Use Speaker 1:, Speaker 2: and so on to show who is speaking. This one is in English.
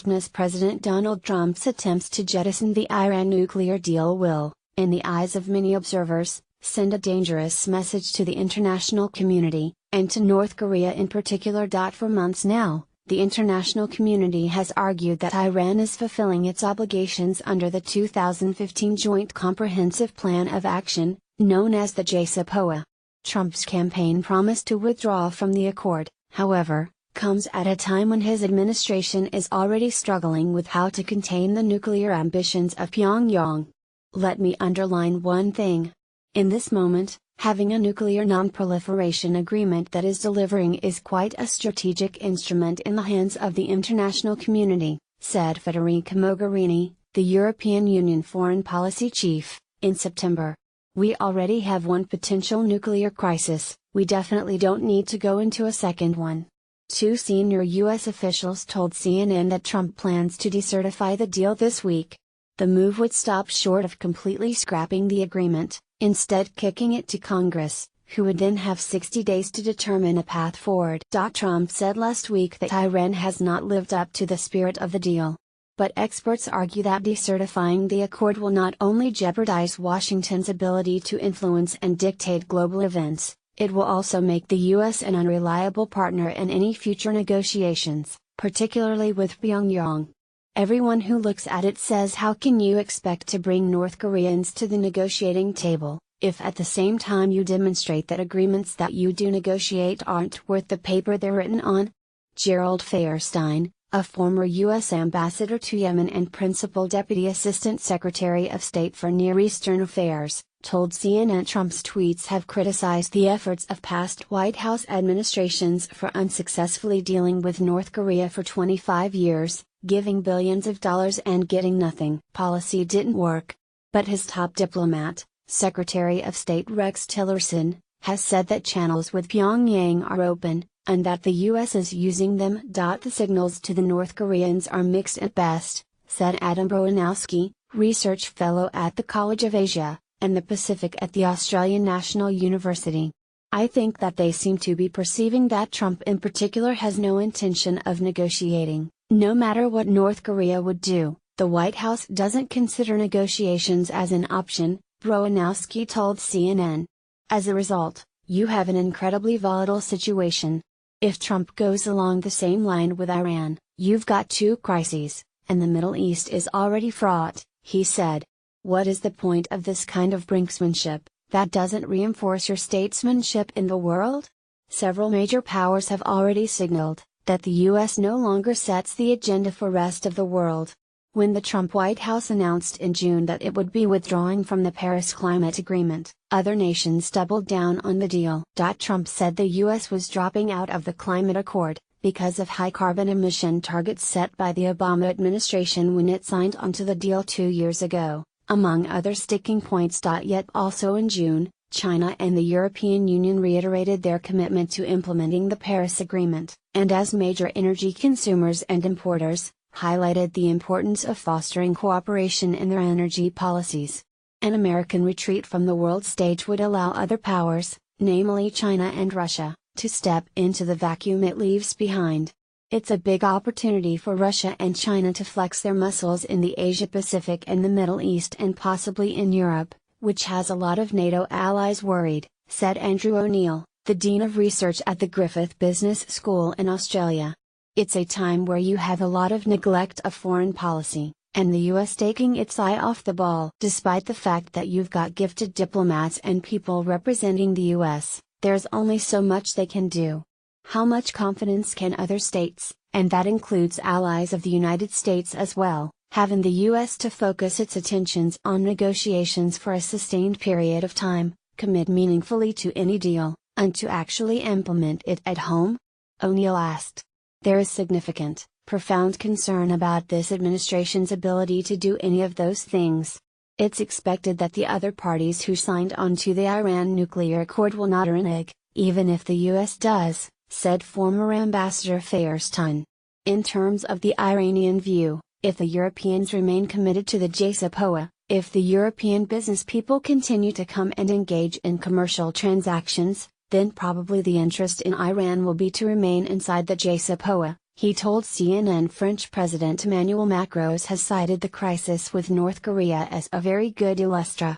Speaker 1: witness President Donald Trump's attempts to jettison the Iran nuclear deal will, in the eyes of many observers, send a dangerous message to the international community, and to North Korea in particular. For months now, the international community has argued that Iran is fulfilling its obligations under the 2015 Joint Comprehensive Plan of Action, known as the JCPOA. Trump's campaign promise to withdraw from the accord, however, comes at a time when his administration is already struggling with how to contain the nuclear ambitions of Pyongyang. Let me underline one thing. In this moment, having a nuclear non-proliferation agreement that is delivering is quite a strategic instrument in the hands of the international community, said Federica Mogherini, the European Union foreign policy chief, in September. We already have one potential nuclear crisis, we definitely don't need to go into a second one. Two senior U.S. officials told CNN that Trump plans to decertify the deal this week. The move would stop short of completely scrapping the agreement, instead kicking it to Congress, who would then have 60 days to determine a path forward. Trump said last week that Iran has not lived up to the spirit of the deal. But experts argue that decertifying the accord will not only jeopardize Washington's ability to influence and dictate global events, it will also make the U.S. an unreliable partner in any future negotiations, particularly with Pyongyang. Everyone who looks at it says, how can you expect to bring North Koreans to the negotiating table, if at the same time you demonstrate that agreements that you do negotiate aren't worth the paper they're written on? Gerald Fairstein, a former U.S. ambassador to Yemen and principal deputy assistant secretary of state for Near Eastern Affairs, told CNN Trump's tweets have criticized the efforts of past White House administrations for unsuccessfully dealing with North Korea for 25 years, giving billions of dollars and getting nothing. Policy didn't work. But his top diplomat, Secretary of State Rex Tillerson, has said that channels with Pyongyang are open, and that the U.S. is using them. The signals to the North Koreans are mixed at best, said Adam Browanowski, research fellow at the College of Asia and the Pacific at the Australian National University. I think that they seem to be perceiving that Trump in particular has no intention of negotiating. No matter what North Korea would do, the White House doesn't consider negotiations as an option, Browanowski told CNN. As a result, you have an incredibly volatile situation. If Trump goes along the same line with Iran, you've got two crises, and the Middle East is already fraught, he said. What is the point of this kind of brinksmanship, that doesn't reinforce your statesmanship in the world? Several major powers have already signaled that the U.S. no longer sets the agenda for rest of the world. When the Trump White House announced in June that it would be withdrawing from the Paris Climate Agreement, other nations doubled down on the deal. Trump said the U.S. was dropping out of the climate accord, because of high carbon emission targets set by the Obama administration when it signed onto the deal 2 years ago, among other sticking points. Yet also in June, China and the European Union reiterated their commitment to implementing the Paris Agreement, and as major energy consumers and importers, highlighted the importance of fostering cooperation in their energy policies. An American retreat from the world stage would allow other powers, namely China and Russia, to step into the vacuum it leaves behind. It's a big opportunity for Russia and China to flex their muscles in the Asia-Pacific and the Middle East and possibly in Europe, which has a lot of NATO allies worried, said Andrew O'Neill, the Dean of Research at the Griffith Business School in Australia. It's a time where you have a lot of neglect of foreign policy, and the US taking its eye off the ball. Despite the fact that you've got gifted diplomats and people representing the US, there's only so much they can do. How much confidence can other states, and that includes allies of the United States as well, have in the US to focus its attentions on negotiations for a sustained period of time, commit meaningfully to any deal, and to actually implement it at home? O'Neill asked. There is significant, profound concern about this administration's ability to do any of those things. It's expected that the other parties who signed on to the Iran nuclear accord will not renege, even if the US does, said former Ambassador Fairstein. In terms of the Iranian view, if the Europeans remain committed to the JCPOA, if the European business people continue to come and engage in commercial transactions, then probably the interest in Iran will be to remain inside the JCPOA, He told CNN French President Emmanuel Macron has cited the crisis with North Korea as a very good illustra